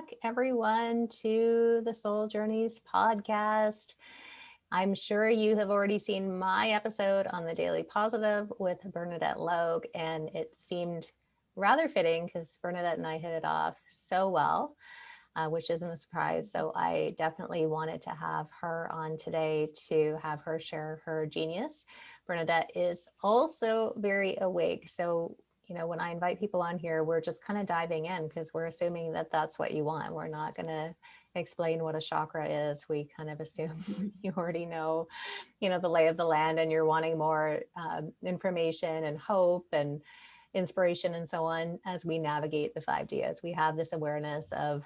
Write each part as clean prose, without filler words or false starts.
back, everyone, to the Soul Journeys podcast. I'm sure you have already seen my episode on the Daily Positive with Bernadette Logue, and it seemed rather fitting because Bernadette and I hit it off so well, which isn't a surprise. So I definitely wanted to have her on today to have her share her genius. Bernadette is also very awake. So when I invite people on here, we're just kind of diving in because we're assuming that that's what you want. We're not going to explain what a chakra is. We kind of assume you already know, the lay of the land, and you're wanting more information and hope and inspiration and so on as we navigate the 5D, as we have this awareness of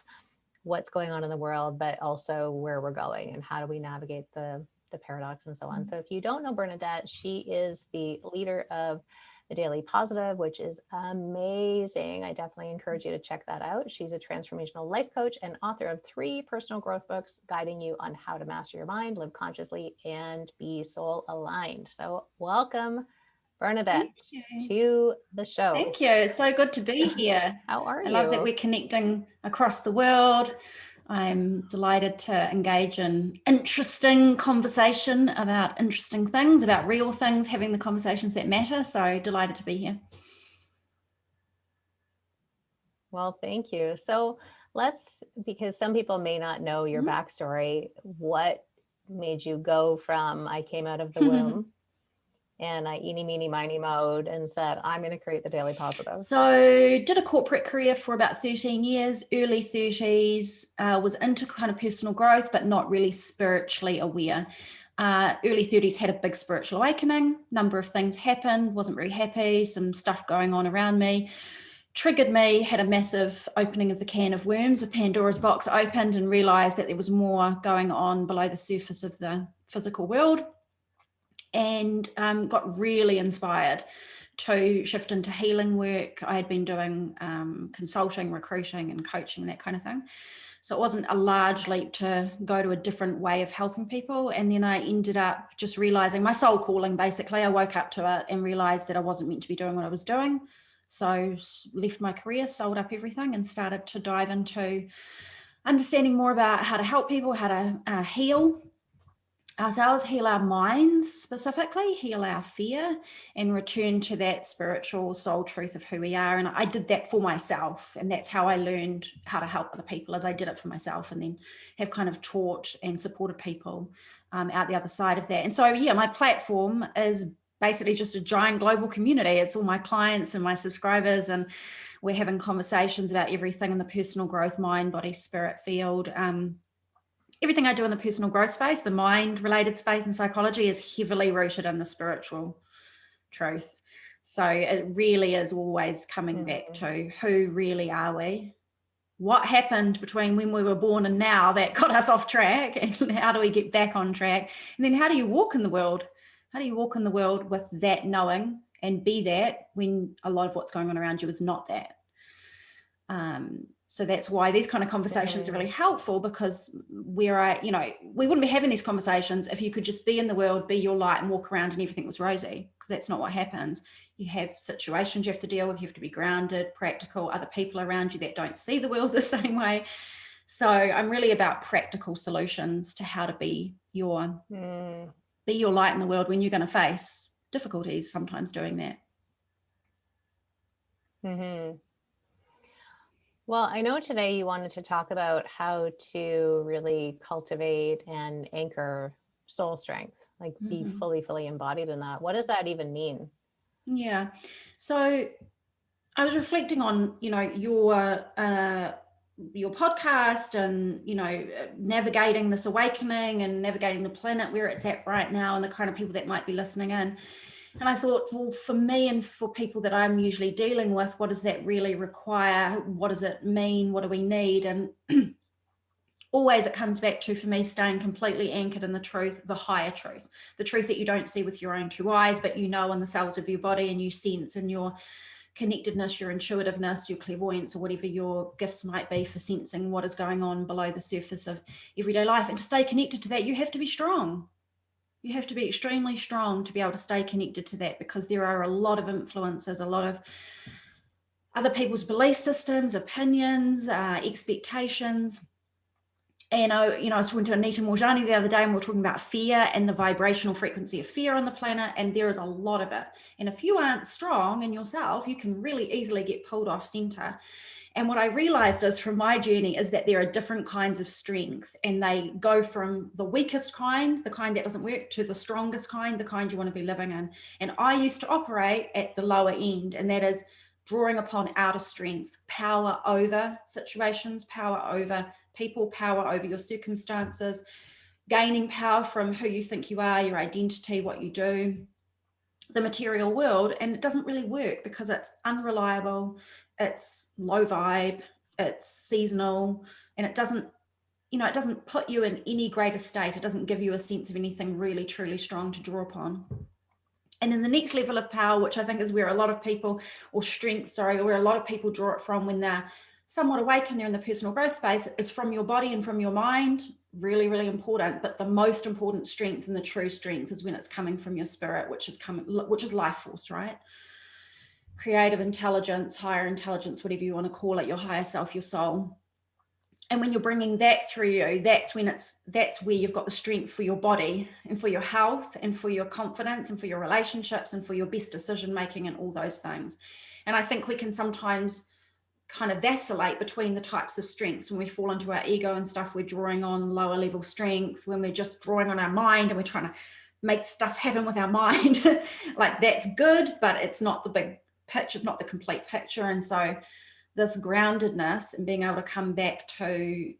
what's going on in the world, but also where we're going and how do we navigate the paradox and so on. So if you don't know Bernadette, she is the leader of the Daily Positive, which is amazing. I definitely encourage you to check that out. She's a transformational life coach and author of 3 personal growth books guiding you on how to master your mind, live consciously, and be soul aligned. So welcome, Bernadette, to the show. Thank you. It's so good to be here. How are you? I love that we're connecting across the world. I'm delighted to engage in interesting conversation about interesting things, about real things, having the conversations that matter. So delighted to be here. Well, thank you. So because some people may not know your backstory, what made you go from I came out of the womb and I eeny, meeny, miny, mode and said, I'm going to create the Daily Positive? So did a corporate career for about 13 years, early 30s, was into kind of personal growth, but not really spiritually aware. Early 30s had a big spiritual awakening, number of things happened, wasn't very happy, some stuff going on around me, triggered me, had a massive opening of the can of worms, a Pandora's box opened, and realized that there was more going on below the surface of the physical world. And got really inspired to shift into healing work. I had been doing consulting, recruiting and coaching, that kind of thing. So it wasn't a large leap to go to a different way of helping people. And then I ended up just realizing my soul calling, basically. I woke up to it and realized that I wasn't meant to be doing what I was doing. So left my career, sold up everything, and started to dive into understanding more about how to help people, how to heal ourselves, heal our minds specifically, heal our fear, and return to that spiritual soul truth of who we are. And I did that for myself, and that's how I learned how to help other people, as I did it for myself, and then have kind of taught and supported people out the other side of that. And so yeah, my platform is basically just a giant global community. It's all my clients and my subscribers, and we're having conversations about everything in the personal growth, mind, body, spirit field. Everything I do in the personal growth space, the mind related space and psychology, is heavily rooted in the spiritual truth. So it really is always coming back to who really are we? What happened between when we were born and now that got us off track, and how do we get back on track? And then how do you walk in the world? How do you walk in the world with that knowing and be that when a lot of what's going on around you is not that? So that's why these kind of conversations are really helpful, because we wouldn't be having these conversations if you could just be in the world, be your light, and walk around and everything was rosy, because that's not what happens. You have situations you have to deal with. You have to be grounded, practical, other people around you that don't see the world the same way. So I'm really about practical solutions to how to be your light in the world when you're going to face difficulties sometimes doing that. Well, I know today you wanted to talk about how to really cultivate and anchor soul strength, like be fully embodied in that. What does that even mean? Yeah. So I was reflecting on, your podcast and, navigating this awakening and navigating the planet where it's at right now, and the kind of people that might be listening in. And I thought, well, for me and for people that I'm usually dealing with, what does that really require? What does it mean? What do we need? And always it comes back to, for me, staying completely anchored in the truth, the higher truth, the truth that you don't see with your own 2 eyes, but in the cells of your body, and you sense in your connectedness, your intuitiveness, your clairvoyance, or whatever your gifts might be for sensing what is going on below the surface of everyday life. And to stay connected to that, you have to be strong. You have to be extremely strong to be able to stay connected to that, because there are a lot of influences, a lot of other people's belief systems, opinions, expectations. And I was talking to Anita Morjani the other day, and we were talking about fear and the vibrational frequency of fear on the planet, and there is a lot of it. And if you aren't strong in yourself, you can really easily get pulled off center. And what I realized is from my journey is that there are different kinds of strength, and they go from the weakest kind, the kind that doesn't work, to the strongest kind, the kind you want to be living in. And I used to operate at the lower end, and that is drawing upon outer strength, power over situations, power over people, power over your circumstances, gaining power from who you think you are, your identity, what you do, the material world. And it doesn't really work because it's unreliable, it's low vibe, it's seasonal, and it doesn't put you in any greater state. It doesn't give you a sense of anything really truly strong to draw upon. And then the next level of power, which I think is where a lot of people, or strength, sorry, where a lot of people draw it from when they're somewhat awake and they're in the personal growth space, is from your body and from your mind. Really, really important. But the most important strength and the true strength is when it's coming from your spirit, which is life force, right? Creative intelligence, higher intelligence, whatever you want to call it, your higher self, your soul. And when you're bringing that through you, that's where you've got the strength for your body and for your health and for your confidence and for your relationships and for your best decision making and all those things. And I think we can sometimes kind of vacillate between the types of strengths. When we fall into our ego and stuff, we're drawing on lower level strength. When we're just drawing on our mind and we're trying to make stuff happen with our mind, like that's good, but it's not the big picture, it's not the complete picture. And so this groundedness and being able to come back to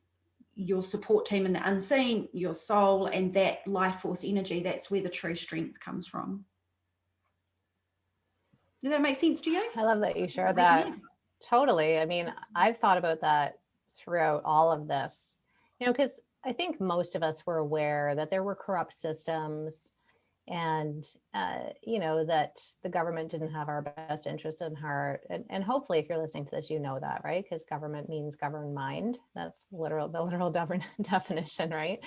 your support team in the unseen, your soul, and that life force energy, that's where the true strength comes from. Does that make sense to you? I love that you share that. Totally. I mean, I've thought about that throughout all of this, because I think most of us were aware that there were corrupt systems, and that the government didn't have our best interest in heart. And hopefully, if you're listening to this, you know that, right? Because government means govern mind. That's the literal definition, right?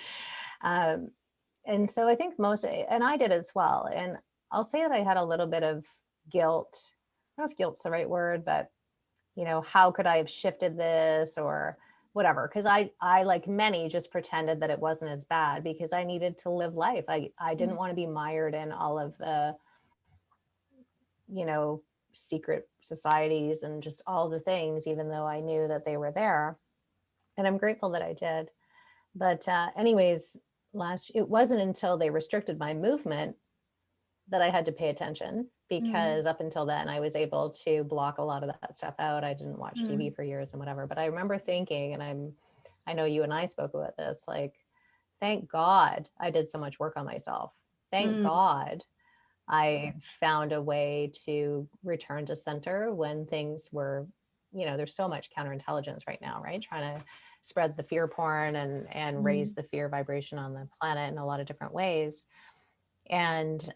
And so I think and I did as well. And I'll say that I had a little bit of guilt. I don't know if guilt's the right word, but how could I have shifted this or whatever? Because I, like many, just pretended that it wasn't as bad because I needed to live life. I didn't want to be mired in all of the, secret societies and just all the things, even though I knew that they were there. And I'm grateful that I did. But anyways, it wasn't until they restricted my movement that I had to pay attention, because up until then I was able to block a lot of that stuff out. I didn't watch TV for years and whatever. But I remember thinking, and I know you and I spoke about this, like, thank God I did so much work on myself. Thank God I found a way to return to center when things were, there's so much counterintelligence right now, right? Trying to spread the fear porn and raise the fear vibration on the planet in a lot of different ways. And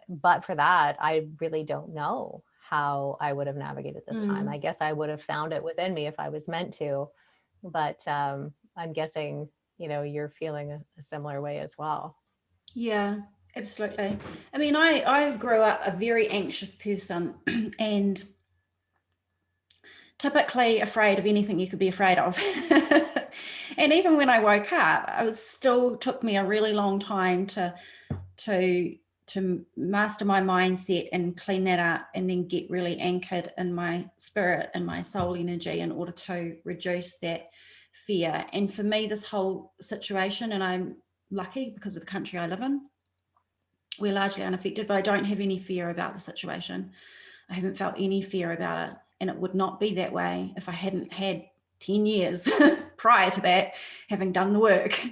but for that, I really don't know how I would have navigated this time. I guess I would have found it within me if I was meant to. But I'm guessing, you're feeling a similar way as well. Yeah, absolutely. I mean, I grew up a very anxious person and typically afraid of anything you could be afraid of. And even when I woke up, still took me a really long time to master my mindset and clean that up, and then get really anchored in my spirit and my soul energy in order to reduce that fear. And for me, this whole situation, and I'm lucky because of the country I live in, we're largely unaffected, but I don't have any fear about the situation. I haven't felt any fear about it. And it would not be that way if I hadn't had 10 years prior to that, having done the work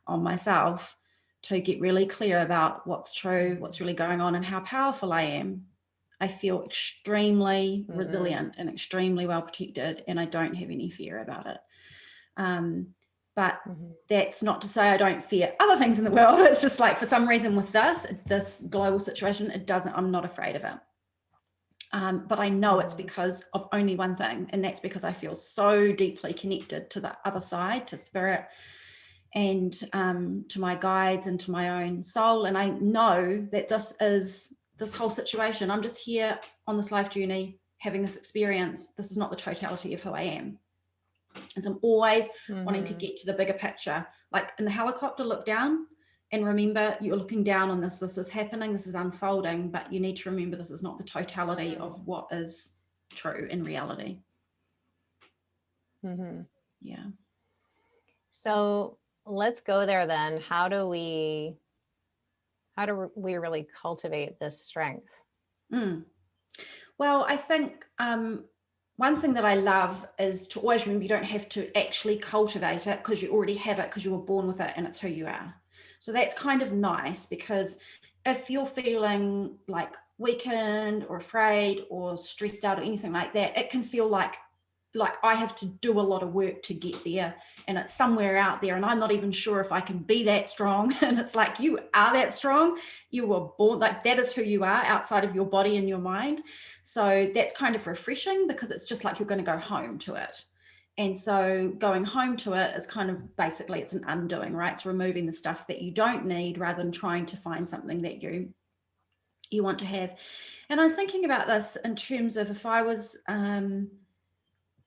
on myself to get really clear about what's true, what's really going on, and how powerful I am. I feel extremely resilient and extremely well protected, and I don't have any fear about it. But that's not to say I don't fear other things in the world. It's just like, for some reason with this global situation, I'm not afraid of it. But I know it's because of only one thing, and that's because I feel so deeply connected to the other side, to spirit, and to my guides and to my own soul. And I know that this whole situation, I'm just here on this life journey having this experience, this is not the totality of who I am. And so I'm always wanting to get to the bigger picture. Like in the helicopter, look down and remember you're looking down on this. This is happening, this is unfolding, but you need to remember this is not the totality of what is true in reality. Yeah. So let's go there then. How do we really cultivate this strength? Well, I think one thing that I love is to always remember you don't have to actually cultivate it because you already have it because you were born with it and it's who you are. So that's kind of nice, because if you're feeling like weakened or afraid or stressed out or anything like that, it can feel like I have to do a lot of work to get there, and it's somewhere out there and I'm not even sure if I can be that strong. And it's like, you are that strong. You were born, like that is who you are outside of your body and your mind. So that's kind of refreshing, because it's just like you're going to go home to it. And so going home to it is kind of basically, it's an undoing, right? It's removing the stuff that you don't need rather than trying to find something that you want to have. And I was thinking about this in terms of if I was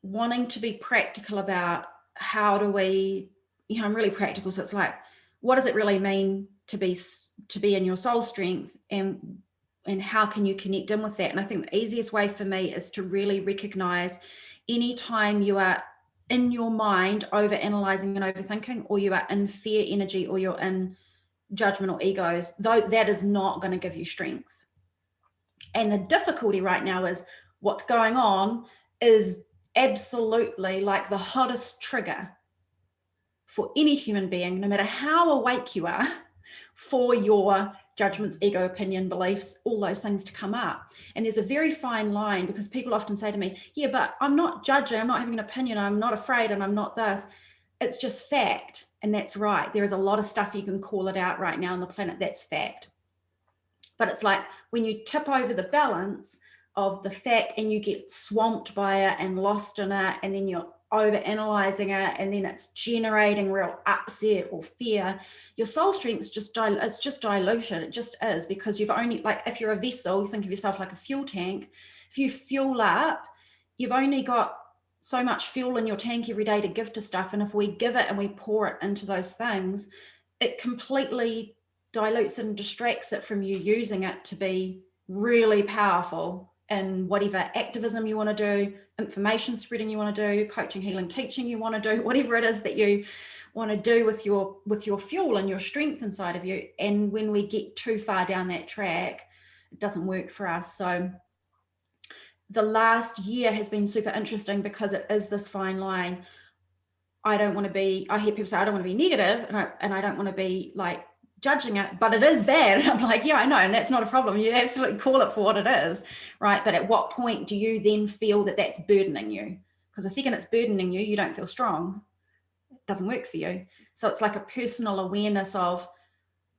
wanting to be practical about how do we, I'm really practical. So it's like, what does it really mean to be in your soul strength, and how can you connect in with that? And I think the easiest way for me is to really recognize anytime you are in your mind over analyzing and overthinking, or you are in fear energy, or you're in judgment or egos, though that is not going to give you strength. And the difficulty right now is what's going on is absolutely like the hottest trigger for any human being, no matter how awake you are, for your judgments, ego, opinion, beliefs, all those things to come up. And there's a very fine line, because people often say to me, yeah, but I'm not judging, I'm not having an opinion, I'm not afraid, and I'm not this. It's just fact. And that's right. There is a lot of stuff you can call it out right now on the planet. That's fact. But it's like when you tip over the balance of the fact and you get swamped by it and lost in it, and then you're over analyzing it, and then it's generating real upset or fear, your soul strength is just dilution. It just is, because you've only, like, if you're a vessel, you think of yourself like a fuel tank. If you fuel up, you've only got so much fuel in your tank every day to give to stuff. And if we give it and we pour it into those things, it completely dilutes and distracts it from you using it to be really powerful in whatever activism you want to do, information spreading you want to do, coaching, healing, teaching you want to do, whatever it is that you want to do with your fuel and your strength inside of you. And when we get too far down that track, it doesn't work for us. So the last year has been super interesting, because it is this fine line. I hear people say, I don't want to be negative, and I don't want to be like judging it, but it is bad. And I'm like, yeah, I know. And that's not a problem. You absolutely call it for what it is, right? But at what point do you then feel that that's burdening you? Because the second it's burdening you, you don't feel strong. It doesn't work for you. So it's like a personal awareness of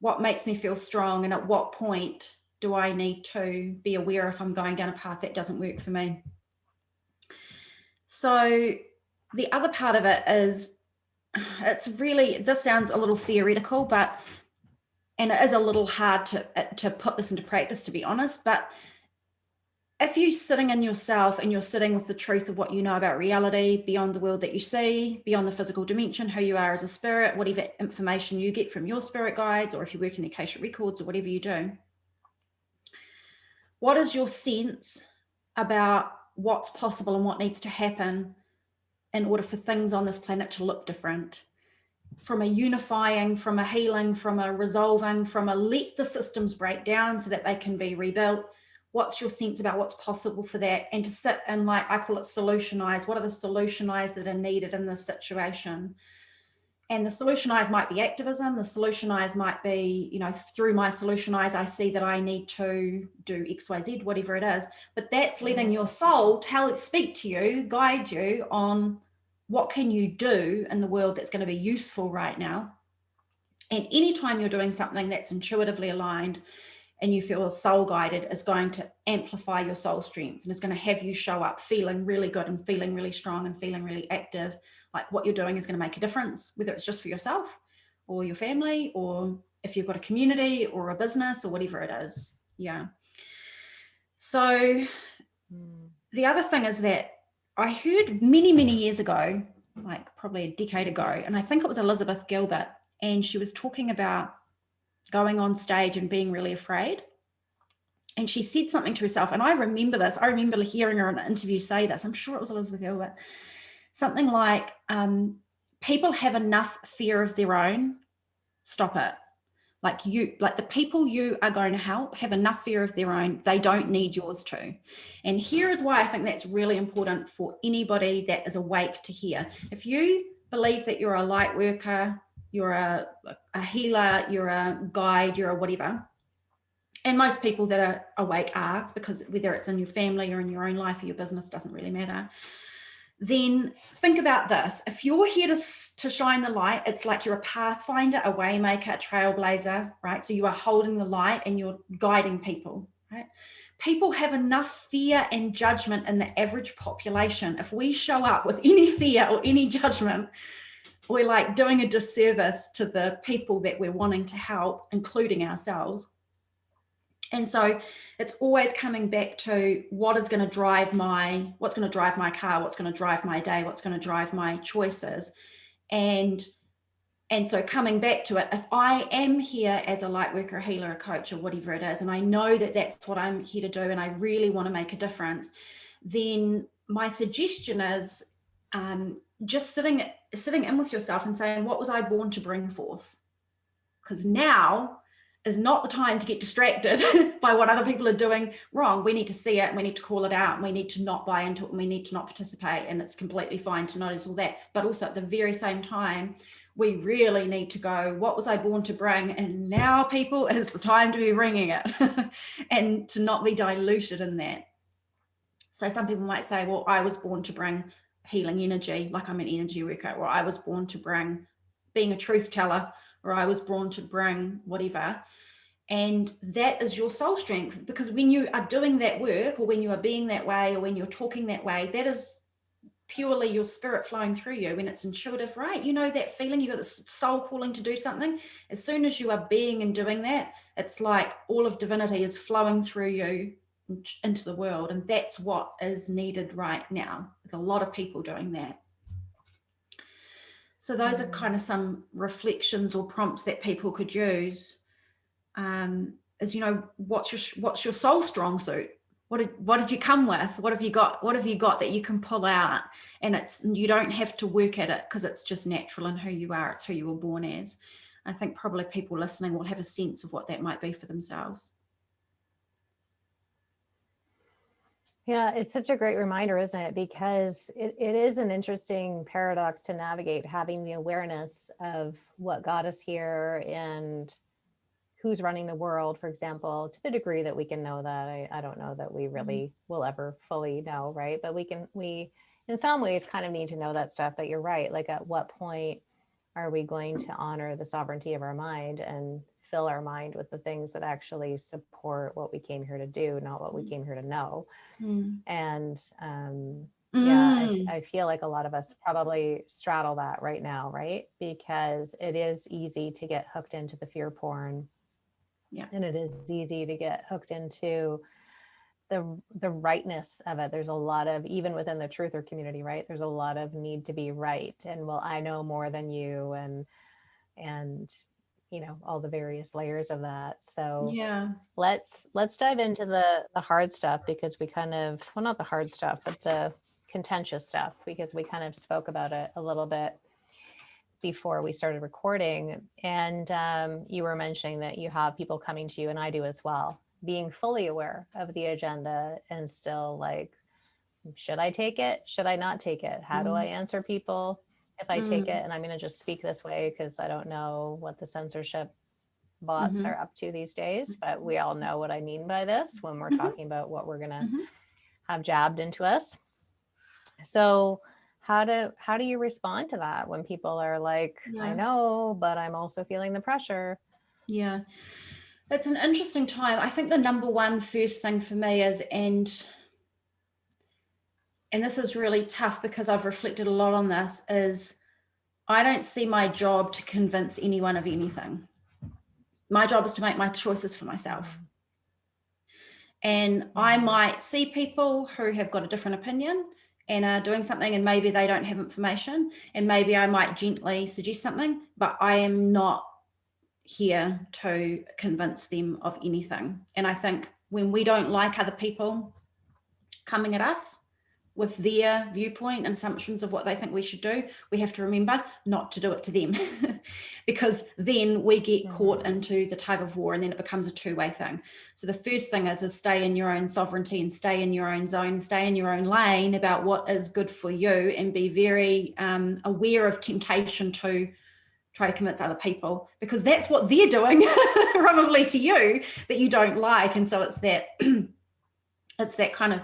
what makes me feel strong, and at what point do I need to be aware if I'm going down a path that doesn't work for me. So the other part of it is, it's really, this sounds a little theoretical, and it is a little hard to put this into practice, to be honest, but if you're sitting in yourself and you're sitting with the truth of what you know about reality, beyond the world that you see, beyond the physical dimension, who you are as a spirit, whatever information you get from your spirit guides, or if you work in Akashic records or whatever you do, what is your sense about what's possible and what needs to happen in order for things on this planet to look different? From a unifying, from a healing, from a resolving, from a let the systems break down so that they can be rebuilt. What's your sense about what's possible for that? And to sit and, like, I call it solutionize. What are the solutionize that are needed in this situation? And the solutionize might be activism. The solutionize might be, through my solutionize, I see that I need to do X, Y, Z, whatever it is. But that's letting your soul speak to you, guide you on what can you do in the world that's going to be useful right now. And anytime you're doing something that's intuitively aligned and you feel soul guided, is going to amplify your soul strength and is going to have you show up feeling really good and feeling really strong and feeling really active. Like, what you're doing is going to make a difference, whether it's just for yourself or your family, or if you've got a community or a business or whatever it is. Yeah. So the other thing is that I heard many years ago, like probably a decade ago, and I think it was Elizabeth Gilbert, and she was talking about going on stage and being really afraid. And she said something to herself, and I remember this. I remember hearing her in an interview say this. I'm sure it was Elizabeth Gilbert. Something like, people have enough fear of their own. Stop it. Like the people you are going to help have enough fear of their own. They don't need yours to. And here is why I think that's really important for anybody that is awake to hear. If you believe that you're a light worker, you're a healer, you're a guide, you're a whatever, and most people that are awake are, because whether it's in your family or in your own life or your business, doesn't really matter, then think about this. If you're here to shine the light, it's like you're a pathfinder, a waymaker, a trailblazer, right? So you are holding the light and you're guiding people, right? People have enough fear and judgment in the average population. If we show up with any fear or any judgment, we're like doing a disservice to the people that we're wanting to help, including ourselves. And so it's always coming back to what's going to drive my car, what's going to drive my day, what's going to drive my choices. And so coming back to it, if I am here as a light worker, a healer, a coach, or whatever it is, and I know that that's what I'm here to do, and I really want to make a difference, then my suggestion is just sitting in with yourself and saying, what was I born to bring forth? Because now is not the time to get distracted by what other people are doing wrong. We need to see it, we need to call it out, and we need to not buy into it, and we need to not participate, and it's completely fine to notice all that. But also at the very same time, we really need to go, what was I born to bring? And now, people, is the time to be bringing it and to not be diluted in that. So some people might say, well, I was born to bring healing energy, like I'm an energy worker, or I was born to bring being a truth teller, or I was born to bring whatever. And that is your soul strength, because when you are doing that work, or when you are being that way, or when you're talking that way, that is purely your spirit flowing through you. When it's intuitive, right? You know that feeling, you got this soul calling to do something. As soon as you are being and doing that, it's like all of divinity is flowing through you into the world. And that's what is needed right now, with a lot of people doing that. So those are kind of some reflections or prompts that people could use. Is, what's your soul strong suit? What did you come with? What have you got? What have you got that you can pull out? And you don't have to work at it, because it's just natural in who you are. It's who you were born as. I think probably people listening will have a sense of what that might be for themselves. Yeah, it's such a great reminder, isn't it? Because it is an interesting paradox to navigate, having the awareness of what got us here and who's running the world, for example, to the degree that we can know that. I don't know that we really will ever fully know, right? But we in some ways kind of need to know that stuff. But you're right. Like, at what point are we going to honor the sovereignty of our mind and fill our mind with the things that actually support what we came here to do, not what we came here to know? And yeah, I feel like a lot of us probably straddle that right now, right? Because it is easy to get hooked into the fear porn. Yeah. And it is easy to get hooked into the rightness of it. There's a lot of, even within the truther community, right? There's a lot of need to be right. And, well, I know more than you, and all the various layers of that. So yeah, let's dive into the hard stuff, because we kind of, well, not the hard stuff, but the contentious stuff, because we kind of spoke about it a little bit before we started recording. And you were mentioning that you have people coming to you, and I do as well, being fully aware of the agenda and still like, should I take it? Should I not take it? How do I answer people if I take it? And I'm going to just speak this way because I don't know what the censorship bots are up to these days, but we all know what I mean by this when we're talking about what we're going to have jabbed into us. So how do you respond to that when people are like, I know, but I'm also feeling the pressure? Yeah, it's an interesting time. I think the number one first thing for me is, and this is really tough because I've reflected a lot on this, is I don't see my job to convince anyone of anything. My job is to make my choices for myself. And I might see people who have got a different opinion and are doing something, and maybe they don't have information, and maybe I might gently suggest something, but I am not here to convince them of anything. And I think when we don't like other people coming at us with their viewpoint and assumptions of what they think we should do, we have to remember not to do it to them because then we get caught into the tug of war, and then it becomes a two-way thing. So the first thing is stay in your own sovereignty and stay in your own zone, stay in your own lane about what is good for you, and be very aware of temptation to try to convince other people, because that's what they're doing probably to you that you don't like. And so it's that it's that kind of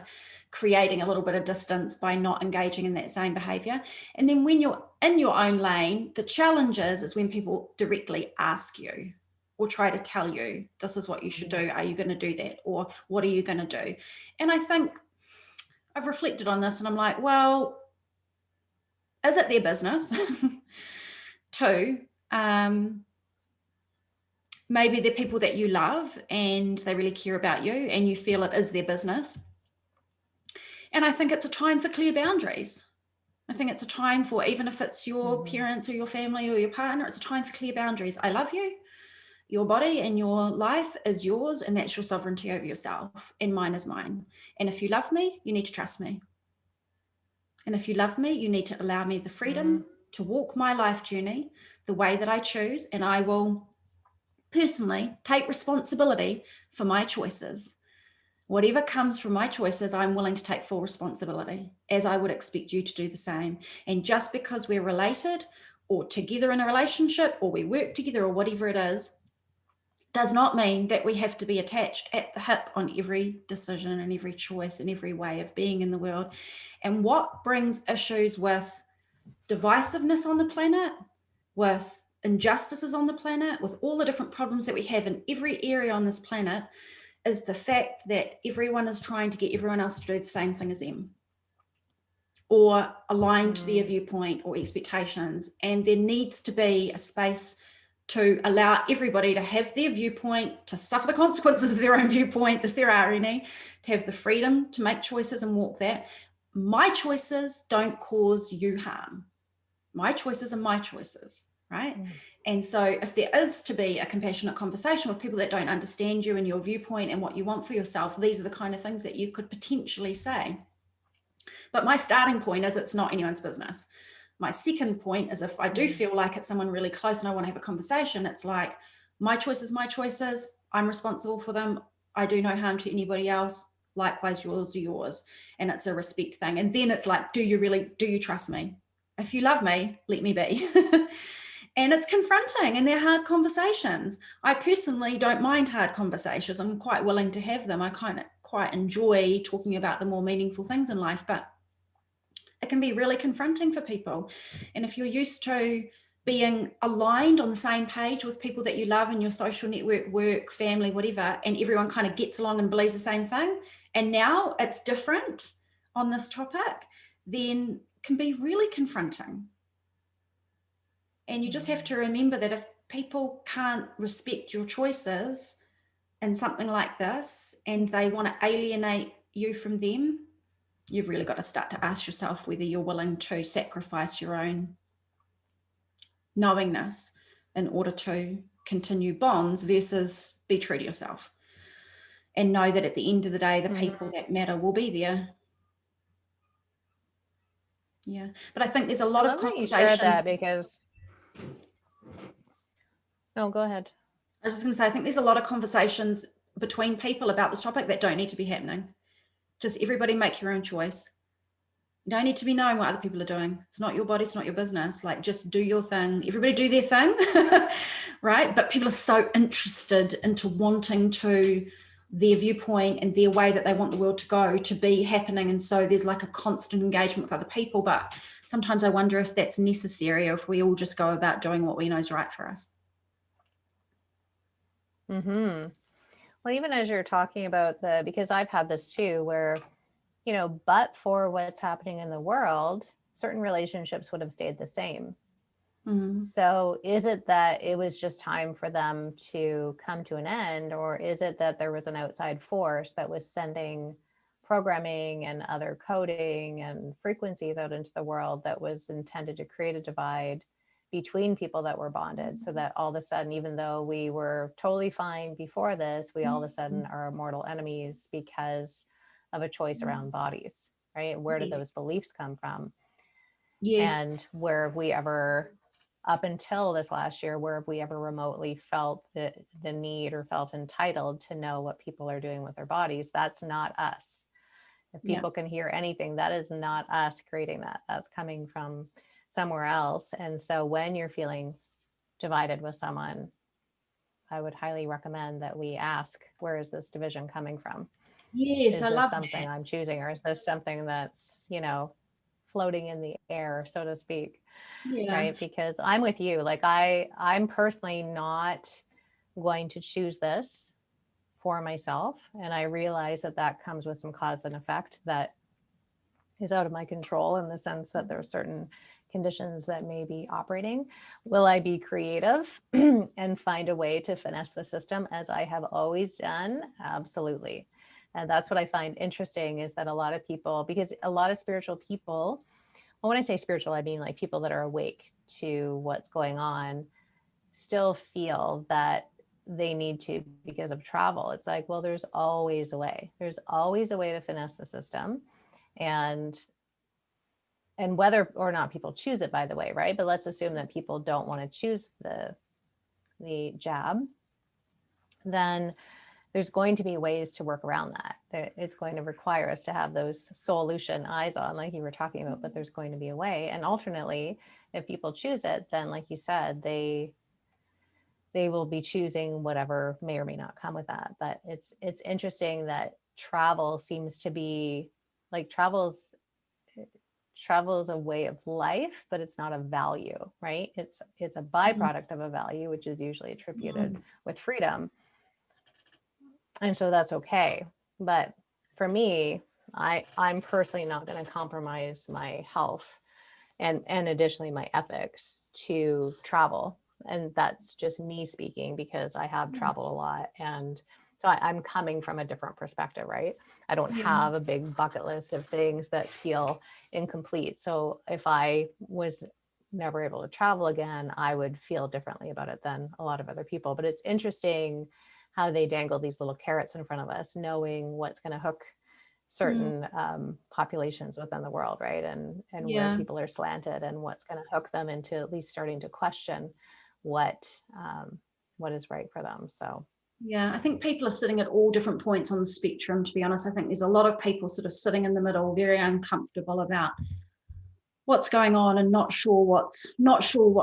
creating a little bit of distance by not engaging in that same behavior. And then when you're in your own lane, the challenge is when people directly ask you or try to tell you, this is what you should do. Are you going to do that? Or what are you going to do? And I think I've reflected on this and I'm like, well, is it their business? Two, maybe they're people that you love and they really care about you and you feel it is their business. And I think it's a time for clear boundaries. I think it's a time for, even if it's your parents or your family or your partner, it's a time for clear boundaries. I love you. Your body and your life is yours, and that's your sovereignty over yourself, and mine is mine. And if you love me, you need to trust me. And if you love me, you need to allow me the freedom to walk my life journey the way that I choose, and I will personally take responsibility for my choices. Whatever comes from my choices, I'm willing to take full responsibility, as I would expect you to do the same. And just because we're related or together in a relationship or we work together or whatever it is, does not mean that we have to be attached at the hip on every decision and every choice and every way of being in the world. And what brings issues with divisiveness on the planet, with injustices on the planet, with all the different problems that we have in every area on this planet, is the fact that everyone is trying to get everyone else to do the same thing as them, or align to their viewpoint or expectations. And there needs to be a space to allow everybody to have their viewpoint, to suffer the consequences of their own viewpoints, if there are any, to have the freedom to make choices and walk that. My choices don't cause you harm. My choices are my choices, right? And so if there is to be a compassionate conversation with people that don't understand you and your viewpoint and what you want for yourself, these are the kind of things that you could potentially say. But my starting point is it's not anyone's business. My second point is if I do feel like it's someone really close and I want to have a conversation, it's like, my choices, I'm responsible for them. I do no harm to anybody else. Likewise, yours are yours. And it's a respect thing. And then it's like, do you trust me? If you love me, let me be. And it's confronting and they're hard conversations. I personally don't mind hard conversations. I'm quite willing to have them. I kind of quite enjoy talking about the more meaningful things in life, but it can be really confronting for people. And if you're used to being aligned on the same page with people that you love in your social network, work, family, whatever, and everyone kind of gets along and believes the same thing, and now it's different on this topic, then it can be really confronting. And you just have to remember that if people can't respect your choices in something like this, and they want to alienate you from them, you've really got to start to ask yourself whether you're willing to sacrifice your own knowingness in order to continue bonds versus be true to yourself. And know that at the end of the day, the people that matter will be there. Yeah. But I think there's a lot of conversations. That because... No, go ahead. I was just going to say, I think there's a lot of conversations between people about this topic that don't need to be happening. Just everybody make your own choice. You don't need to be knowing what other people are doing. It's not your body, it's not your business. Like, just do your thing. Everybody do their thing, right? But people are so interested into wanting to their viewpoint and their way that they want the world to go to be happening. And so there's like a constant engagement with other people. But sometimes I wonder if that's necessary, or if we all just go about doing what we know is right for us. Well, even as you're talking about because I've had this too, where, but for what's happening in the world, certain relationships would have stayed the same. So is it that it was just time for them to come to an end, or is it that there was an outside force that was sending programming and other coding and frequencies out into the world that was intended to create a divide between people that were bonded, so that all of a sudden, even though we were totally fine before this, we all of a sudden are mortal enemies because of a choice around bodies, right? Where did Yes. those beliefs come from? Yes. And where have we ever, up until this last year, where have we ever remotely felt the need or felt entitled to know what people are doing with their bodies? That's not us. If Yeah. people can hear anything, that is not us creating that. That's coming from somewhere else. And so when you're feeling divided with someone, I would highly recommend that we ask, where is this division coming from? Yes, Is I this love something that. I'm choosing, or is this something that's, floating in the air, so to speak? Yeah. Right? Because I'm with you. Like I'm personally not going to choose this for myself. And I realize that that comes with some cause and effect that is out of my control, in the sense that there are certain conditions that may be operating. Will I be creative and find a way to finesse the system as I have always done? Absolutely. And that's what I find interesting, is that a lot of people, because a lot of spiritual people, well, when I say spiritual, I mean like people that are awake to what's going on, still feel that they need to, because of travel. It's like, well, there's always a way. There's always a way to finesse the system. And whether or not people choose it, by the way, right? But let's assume that people don't want to choose the jab, then there's going to be ways to work around that. It's going to require us to have those solution eyes on, like you were talking about, but there's going to be a way. And alternately, if people choose it, then like you said, they will be choosing whatever may or may not come with that. But it's interesting that travel seems to be like travel is a way of life, but it's not a value, right? It's a byproduct of a value, which is usually attributed with freedom. And so that's okay. But for me, I'm personally not going to compromise my health and additionally my ethics to travel. And that's just me speaking, because I have traveled a lot, and so I'm coming from a different perspective, right? I don't Yeah. have a big bucket list of things that feel incomplete. So if I was never able to travel again, I would feel differently about it than a lot of other people. But it's interesting how they dangle these little carrots in front of us, knowing what's going to hook certain populations within the world, right? And where Yeah. people are slanted, and what's going to hook them into at least starting to question what is right for them. So Yeah, I think people are sitting at all different points on the spectrum, to be honest. I think there's a lot of people sort of sitting in the middle, very uncomfortable about what's going on and not sure what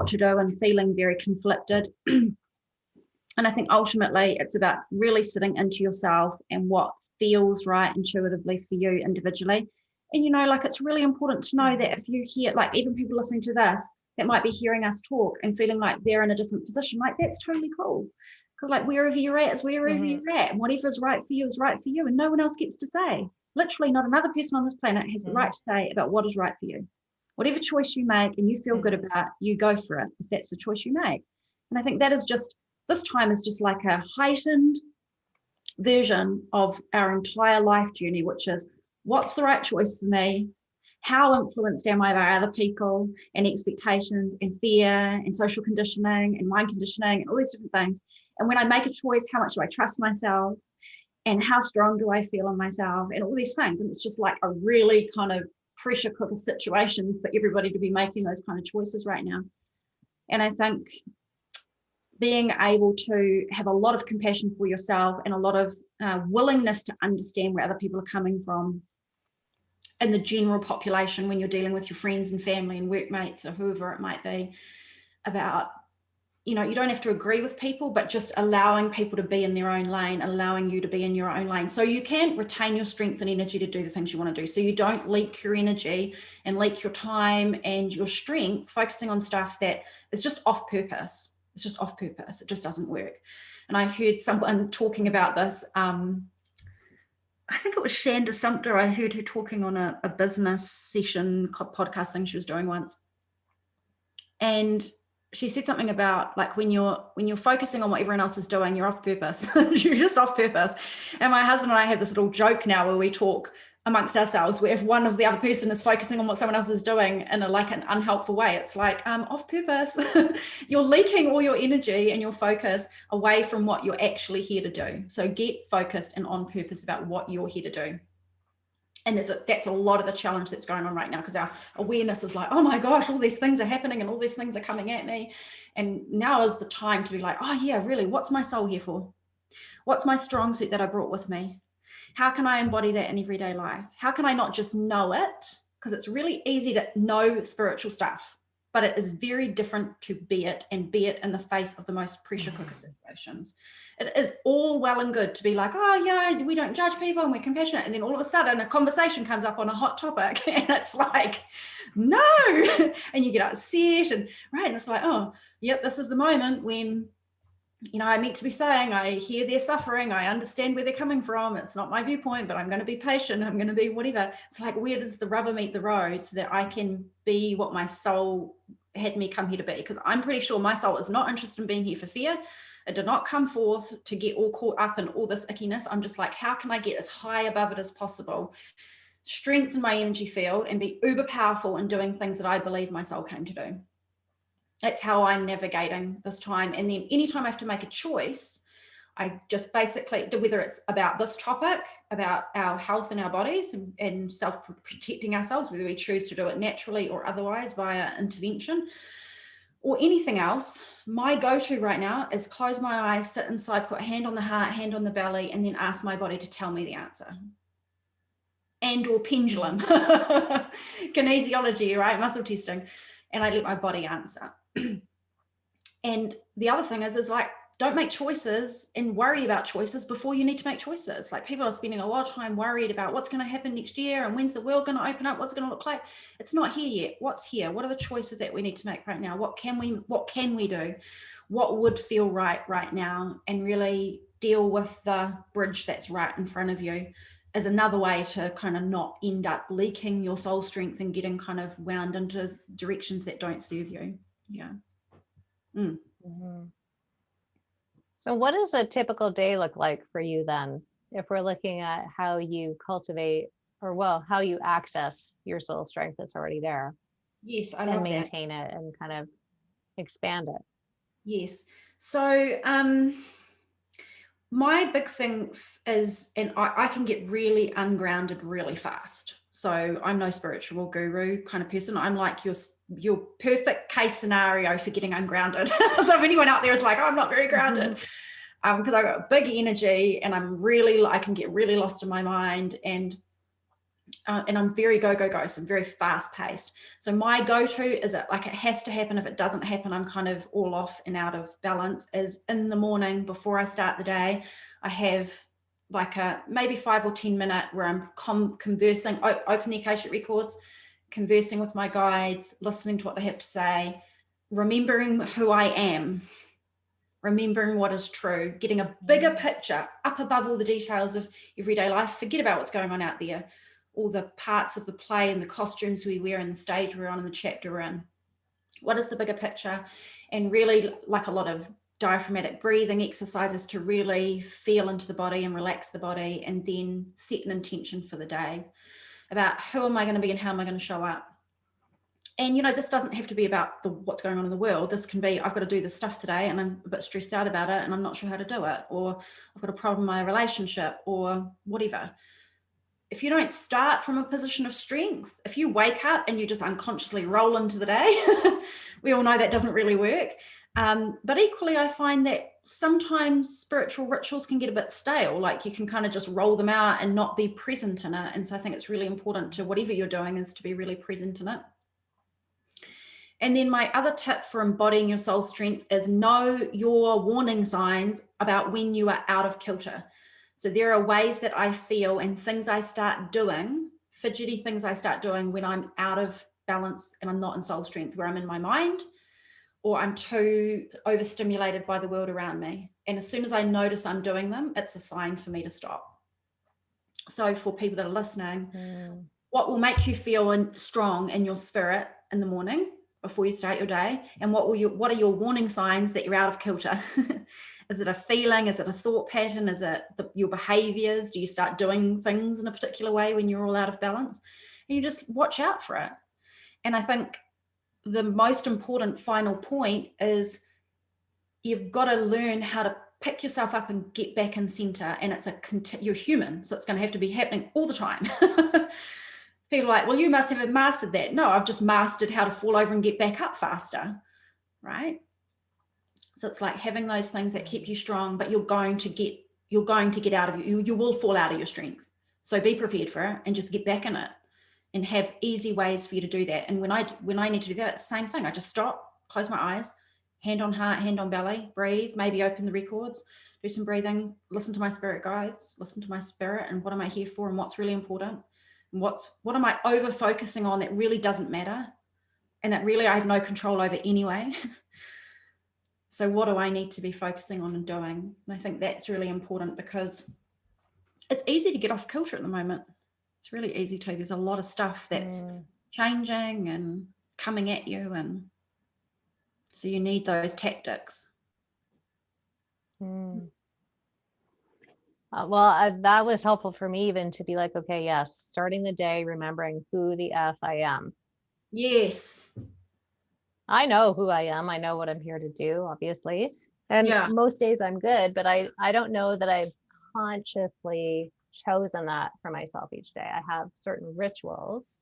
to do, and feeling very conflicted. And I think ultimately it's about really sitting into yourself and what feels right intuitively for you individually. And, like, it's really important to know that if you hear, like, even people listening to this that might be hearing us talk and feeling like they're in a different position, like, that's totally cool. Because, like, wherever you're at is wherever you're at. And whatever is right for you is right for you. And no one else gets to say. Literally, not another person on this planet has the right to say about what is right for you. Whatever choice you make and you feel good about, you go for it if that's the choice you make. And I think that is just, this time is just like a heightened version of our entire life journey, which is, what's the right choice for me? How influenced am I by other people and expectations and fear and social conditioning and mind conditioning and all these different things? And when I make a choice, how much do I trust myself? And how strong do I feel in myself? And all these things. And it's just like a really kind of pressure cooker situation for everybody to be making those kind of choices right now. And I think being able to have a lot of compassion for yourself and a lot of willingness to understand where other people are coming from in the general population when you're dealing with your friends and family and workmates or whoever it might be, about, you don't have to agree with people, but just allowing people to be in their own lane, allowing you to be in your own lane, so you can retain your strength and energy to do the things you want to do. So you don't leak your energy and leak your time and your strength focusing on stuff that is just off purpose. It's just off purpose. It just doesn't work. And I heard someone talking about this. I think it was Shanda Sumter. I heard her talking on a business session podcast thing she was doing once. And she said something about like when you're focusing on what everyone else is doing, you're off purpose. You're just off purpose. And my husband and I have this little joke now where we talk amongst ourselves, where if one of the other person is focusing on what someone else is doing in like an unhelpful way, it's like off purpose. You're leaking all your energy and your focus away from what you're actually here to do. So get focused and on purpose about what you're here to do. And that's a lot of the challenge that's going on right now, because our awareness is like, oh my gosh, all these things are happening and all these things are coming at me. And now is the time to be like, oh yeah, really, what's my soul here for? What's my strong suit that I brought with me? How can I embody that in everyday life? How can I not just know it? Because it's really easy to know spiritual stuff, but it is very different to be it, and be it in the face of the most pressure cooker situations. It is all well and good to be like, oh yeah, we don't judge people and we're compassionate. And then all of a sudden a conversation comes up on a hot topic and it's like, no. And you get upset and right. And it's like, oh, yep, this is the moment when, you know, I meant to be saying, I hear their suffering, I understand where they're coming from, it's not my viewpoint, but I'm going to be patient, I'm going to be whatever. It's like, where does the rubber meet the road so that I can be what my soul had me come here to be? Because I'm pretty sure my soul is not interested in being here for fear. It did not come forth to get all caught up in all this ickiness. I'm just like, how can I get as high above it as possible, strengthen my energy field, and be uber powerful in doing things that I believe my soul came to do? That's how I'm navigating this time. And then anytime I have to make a choice, I just basically, whether it's about this topic, about our health and our bodies and self-protecting ourselves, whether we choose to do it naturally or otherwise via intervention, or anything else, my go-to right now is close my eyes, sit inside, put a hand on the heart, hand on the belly, and then ask my body to tell me the answer. And or pendulum, kinesiology, right? Muscle testing. And I let my body answer. And the other thing is like, don't make choices and worry about choices before you need to make choices. Like, people are spending a lot of time worried about what's going to happen next year and when's the world going to open up, what's it going to look like. It's not here yet. What's here? What are the choices that we need to make right now? What can we do? What would feel right now? And really deal with the bridge that's right in front of you is another way to kind of not end up leaking your soul strength and getting kind of wound into directions that don't serve you. Yeah. Mm-hmm. So what does a typical day look like for you then, if we're looking at how you cultivate, or well, how you access your soul strength that's already there? Yes, I and love maintain it and kind of expand it? Yes. So my big thing is, and I can get really ungrounded really fast. So I'm no spiritual guru kind of person. I'm like your perfect case scenario for getting ungrounded. So if anyone out there is like, oh, I'm not very grounded, because I've got big energy and I can get really lost in my mind, and I'm very go. So I'm very fast paced. So my go-to is like, it has to happen. If it doesn't happen, I'm kind of all off and out of balance. Is in the morning before I start the day, I have like a maybe 5 or 10 minute where I'm conversing, open the Akashic records, conversing with my guides, listening to what they have to say, remembering who I am, remembering what is true, getting a bigger picture up above all the details of everyday life. Forget about what's going on out there, all the parts of the play and the costumes we wear and the stage we're on and the chapter we're in. What is the bigger picture? And really, like a lot of diaphragmatic breathing exercises to really feel into the body and relax the body, and then set an intention for the day about who am I going to be and how am I going to show up. And, you know, this doesn't have to be about what's going on in the world. This can be, I've got to do this stuff today and I'm a bit stressed out about it and I'm not sure how to do it, or I've got a problem in my relationship, or whatever. If you don't start from a position of strength, if you wake up and you just unconsciously roll into the day, we all know that doesn't really work. But equally, I find that sometimes spiritual rituals can get a bit stale. Like, you can kind of just roll them out and not be present in it. And so I think it's really important to, whatever you're doing, is to be really present in it. And then my other tip for embodying your soul strength is know your warning signs about when you are out of kilter. So there are ways that I feel and things I start doing, fidgety things I start doing when I'm out of balance and I'm not in soul strength, where I'm in my mind or I'm too overstimulated by the world around me. And as soon as I notice I'm doing them, it's a sign for me to stop. So for people that are listening, what will make you feel strong in your spirit in the morning before you start your day? And what are your warning signs that you're out of kilter? Is it a feeling? Is it a thought pattern? Is it your behaviors? Do you start doing things in a particular way when you're all out of balance? And you just watch out for it. And I think the most important final point is you've got to learn how to pick yourself up and get back in center. And you're human, so it's going to have to be happening all the time. People are like, well, you must have mastered that. No, I've just mastered how to fall over and get back up faster, right? So it's like having those things that keep you strong, but you're going to get out of you will fall out of your strength. So be prepared for it and just get back in it and have easy ways for you to do that. And when I need to do that, it's the same thing. I just stop, close my eyes, hand on heart, hand on belly, breathe, maybe open the records, do some breathing, listen to my spirit guides, listen to my spirit and what am I here for and what's really important. And what am I over focusing on that really doesn't matter and that really I have no control over anyway. So what do I need to be focusing on and doing? And I think that's really important because it's easy to get off kilter at the moment. It's really easy to. There's a lot of stuff that's changing and coming at you. And so you need those tactics. That was helpful for me even to be like, okay, yes, starting the day, remembering who the F I am. Yes. I know who I am. I know what I'm here to do, obviously. And most days I'm good, but I don't know that I've consciously chosen that for myself each day. I have certain rituals,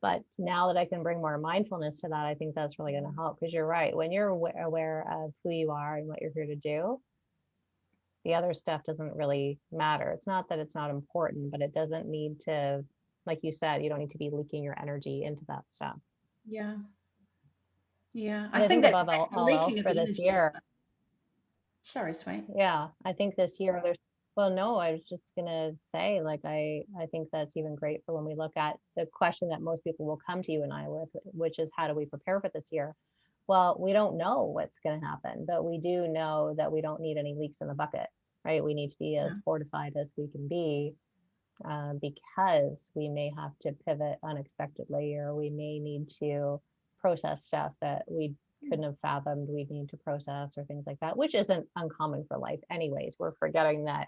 but now that I can bring more mindfulness to that, I think that's really going to help because you're right. When you're aware of who you are and what you're here to do, the other stuff doesn't really matter. It's not that it's not important, but it doesn't need to, like you said, you don't need to be leaking your energy into that stuff. Yeah. Yeah. I think above all else for this year. Sorry, sweet. Yeah. I think this year well, no, I was just going to say, like, I think that's even great for when we look at the question that most people will come to you and I with, which is how do we prepare for this year? Well, we don't know what's going to happen, but we do know that we don't need any leaks in the bucket, right? We need to be as fortified as we can be because we may have to pivot unexpectedly, or we may need to process stuff that we couldn't have fathomed we'd need to process or things like that, which isn't uncommon for life anyways. We're forgetting that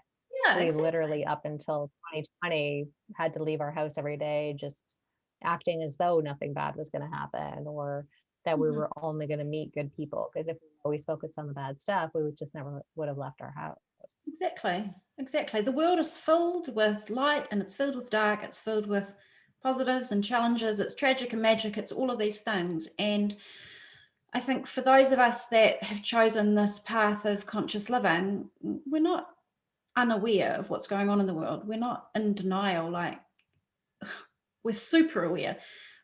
we literally up until 2020 had to leave our house every day just acting as though nothing bad was going to happen, or that we were only going to meet good people, because if we always focused on the bad stuff, we would just never would have left our house. Exactly. The world is filled with light and it's filled with dark. It's filled with positives and challenges. It's tragic and magic. It's all of these things. And I think for those of us that have chosen this path of conscious living, we're not unaware of what's going on in the world. We're not in denial, like we're super aware.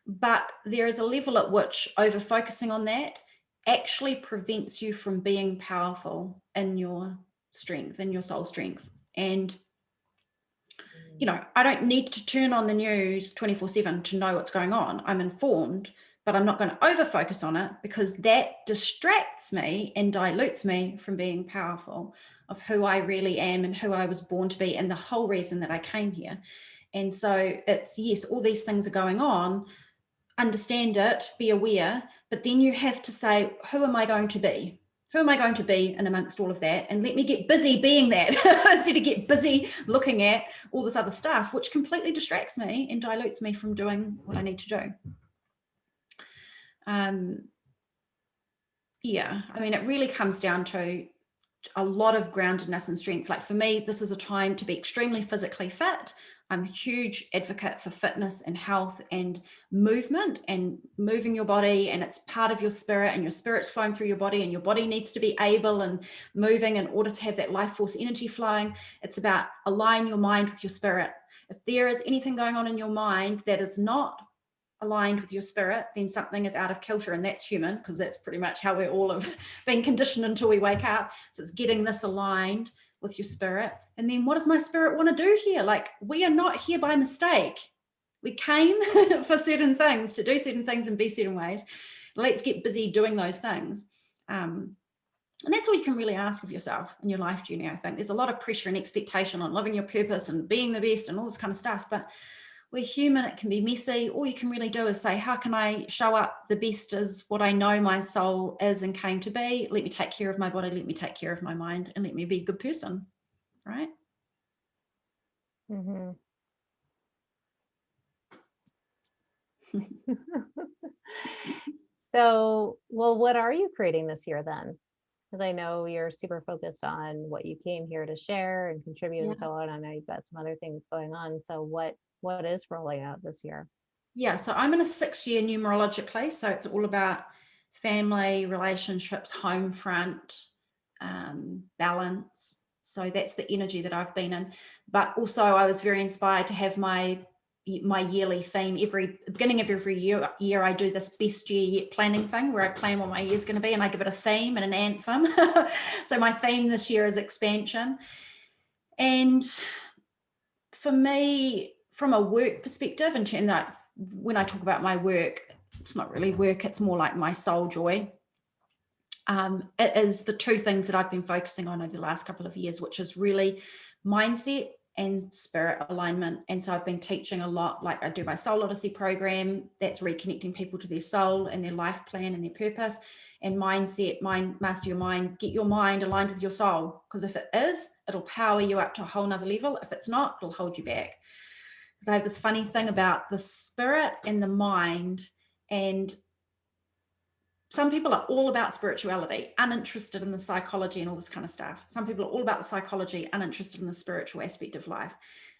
But there is a level at which over focusing on that actually prevents you from being powerful in your strength, in your soul strength. And you know, I don't need to turn on the news 24/7 to know what's going on. I'm informed, but I'm not going to over focus on it because that distracts me and dilutes me from being powerful of who I really am and who I was born to be and the whole reason that I came here. And so it's, yes, all these things are going on, understand it, be aware, but then you have to say, who am I going to be? Who am I going to be in amongst all of that? And let me get busy being that instead of get busy looking at all this other stuff, which completely distracts me and dilutes me from doing what I need to do. Yeah, I mean, it really comes down to a lot of groundedness and strength. Like for me, this is a time to be extremely physically fit. I'm a huge advocate for fitness and health and movement and moving your body, and it's part of your spirit, and your spirit's flowing through your body, and your body needs to be able and moving in order to have that life force energy flowing. It's about align your mind with your spirit. If there is anything going on in your mind that is not aligned with your spirit, then something is out of kilter, and that's human, because that's pretty much how we're all have been conditioned until we wake up. So it's getting this aligned with your spirit. And then what does my spirit want to do here? Like, we are not here by mistake. We came for certain things, to do certain things and be certain ways. Let's get busy doing those things. And that's all you can really ask of yourself in your life journey. I think there's a lot of pressure and expectation on living your purpose and being the best and all this kind of stuff, but we're human, it can be messy. All you can really do is say, how can I show up the best as what I know my soul is and came to be? Let me take care of my body, let me take care of my mind, and let me be a good person, right? Mm-hmm. So, well, what are you creating this year then? Because I know you're super focused on what you came here to share and contribute Yeah. and so on. I know you've got some other things going on. So what is rolling out this year? Yeah, so I'm in a 6-year numerologically, so it's all about family, relationships, home front, balance. So that's the energy that I've been in. But also, I was very inspired to have my yearly theme. Every beginning of every year I do this best year yet planning thing where I plan what my year's going to be and I give it a theme and an anthem. So my theme this year is expansion. And for me, from a work perspective, and that when I talk about my work, it's not really work, it's more like my soul joy. It is the two things that I've been focusing on over the last couple of years, which is really mindset and spirit alignment. And so I've been teaching a lot, like I do my Soul Odyssey program, that's reconnecting people to their soul and their life plan and their purpose. And mindset, master your mind, get your mind aligned with your soul. Because if it is, it'll power you up to a whole nother level. If it's not, it'll hold you back. Because I have this funny thing about the spirit and the mind, and some people are all about spirituality, uninterested in the psychology and all this kind of stuff. Some people are all about the psychology, uninterested in the spiritual aspect of life.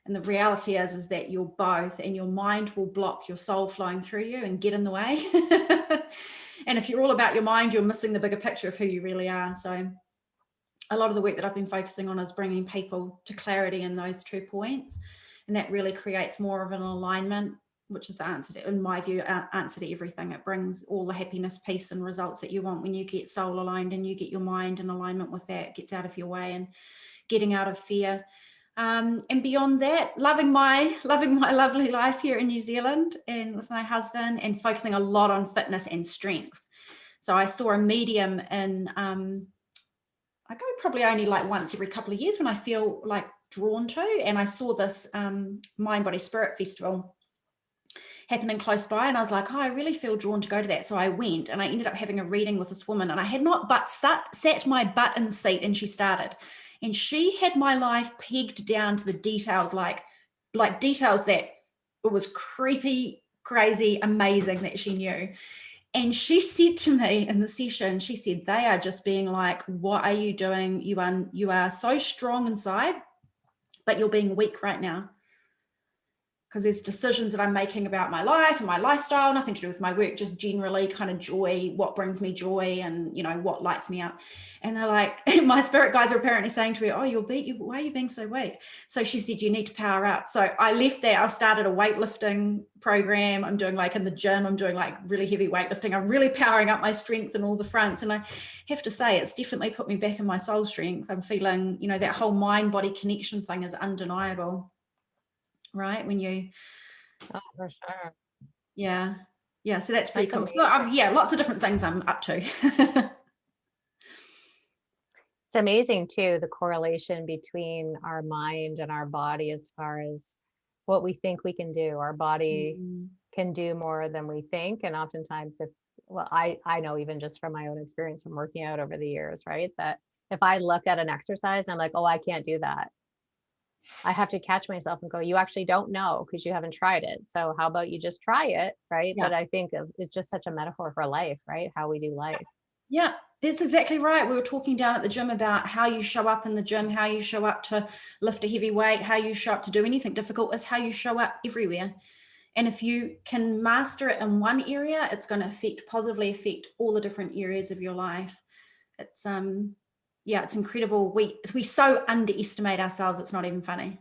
And the reality is that you're both, and your mind will block your soul flowing through you and get in the way. And if you're all about your mind, you're missing the bigger picture of who you really are. So a lot of the work that I've been focusing on is bringing people to clarity in those 2 points. And that really creates more of an alignment, which is the answer to, in my view, answer to everything. It brings all the happiness, peace, and results that you want when you get soul aligned and you get your mind in alignment with that, gets out of your way and getting out of fear. And beyond that, loving my lovely life here in New Zealand and with my husband, and focusing a lot on fitness and strength. So I saw a medium in, I go probably only like once every couple of years when I feel like drawn to, and I saw this Mind Body Spirit Festival happening close by, and I was like, oh, I really feel drawn to go to that. So I went, and I ended up having a reading with this woman, and I had not but sat my butt in the seat, and she started, and she had my life pegged down to the details, like details that it was creepy, crazy, amazing that she knew. And she said to me in the session, she said, they are just being like, what are you doing? You are so strong inside, but you're being weak right now. Because there's decisions that I'm making about my life and my lifestyle, nothing to do with my work, just generally kind of joy, what brings me joy and, you know, what lights me up. And they're like, my spirit guys are apparently saying to me, oh, why are you being so weak? So she said, you need to power up. So I left there. I've started a weightlifting program. I'm doing like in the gym, I'm doing like really heavy weightlifting. I'm really powering up my strength and all the fronts. And I have to say, it's definitely put me back in my soul strength. I'm feeling, you know, that whole mind body connection thing is undeniable. Right, when you For sure. yeah so that's pretty That's cool. So amazing. yeah, lots of different things I'm up to. It's amazing too, the correlation between our mind and our body as far as what we think we can do. Our body can do more than we think. And oftentimes I know even just from my own experience from working out over the years, right? That if I look at an exercise and I'm like, oh, I can't do that. I have to catch myself and go, you actually don't know because you haven't tried it. So how about you just try it, right? Yeah, But I think it's just such a metaphor for life, right? How we do life. yeah, that's exactly right. We were talking down at the gym about how you show up in the gym, how you show up to lift a heavy weight, how you show up to do anything difficult is how you show up everywhere. And if you can master it in one area, it's going to positively affect all the different areas of your life. It's yeah, it's incredible. We so underestimate ourselves, it's not even funny.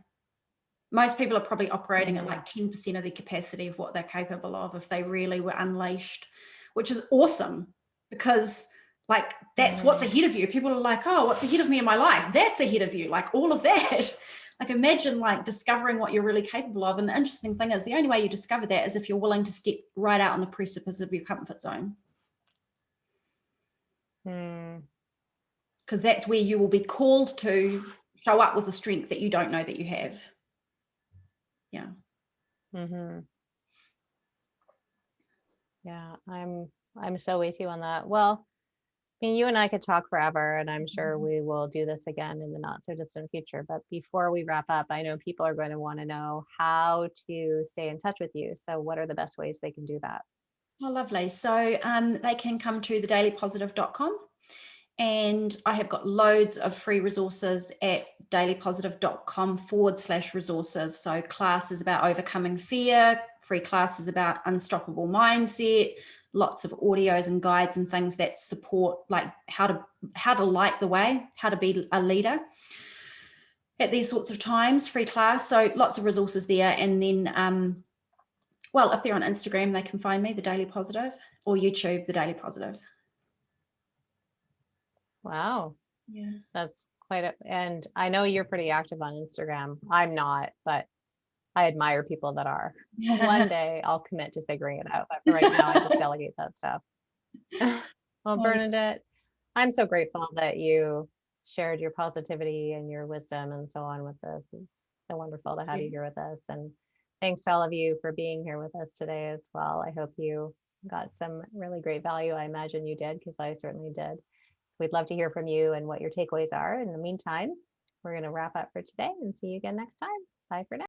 Most people are probably operating at like 10% of their capacity of what they're capable of if they really were unleashed, which is awesome, because like that's what's ahead of you. People are like, oh, what's ahead of me in my life? That's ahead of you, like all of that. Like imagine like discovering what you're really capable of. And the interesting thing is the only way you discover that is if you're willing to step right out on the precipice of your comfort zone. Because that's where you will be called to show up with a strength that you don't know that you have. Yeah. Mm-hmm. Yeah, I'm so with you on that. Well, I mean, you and I could talk forever, and I'm sure we will do this again in the not so distant future. But before we wrap up, I know people are going to want to know how to stay in touch with you. So, what are the best ways they can do that? Oh, lovely. So they can come to thedailypositive.com. And I have got loads of free resources at dailypositive.com/resources. So classes about overcoming fear, free classes about unstoppable mindset, lots of audios and guides and things that support like how to light the way, how to be a leader at these sorts of times, free class. So lots of resources there. And then well, if they're on Instagram, they can find me, The Daily Positive, or YouTube, The Daily Positive. Wow, Yeah. that's quite a, and I know you're pretty active on Instagram. I'm not, but I admire people that are. One day I'll commit to figuring it out, but for right now, I just delegate that stuff. Well, Bernadette, I'm so grateful that you shared your positivity and your wisdom and so on with us. It's so wonderful to have you here with us. And thanks to all of you for being here with us today as well. I hope you got some really great value. I imagine you did, because I certainly did. We'd love to hear from you and what your takeaways are. In the meantime, we're going to wrap up for today and see you again next time. Bye for now.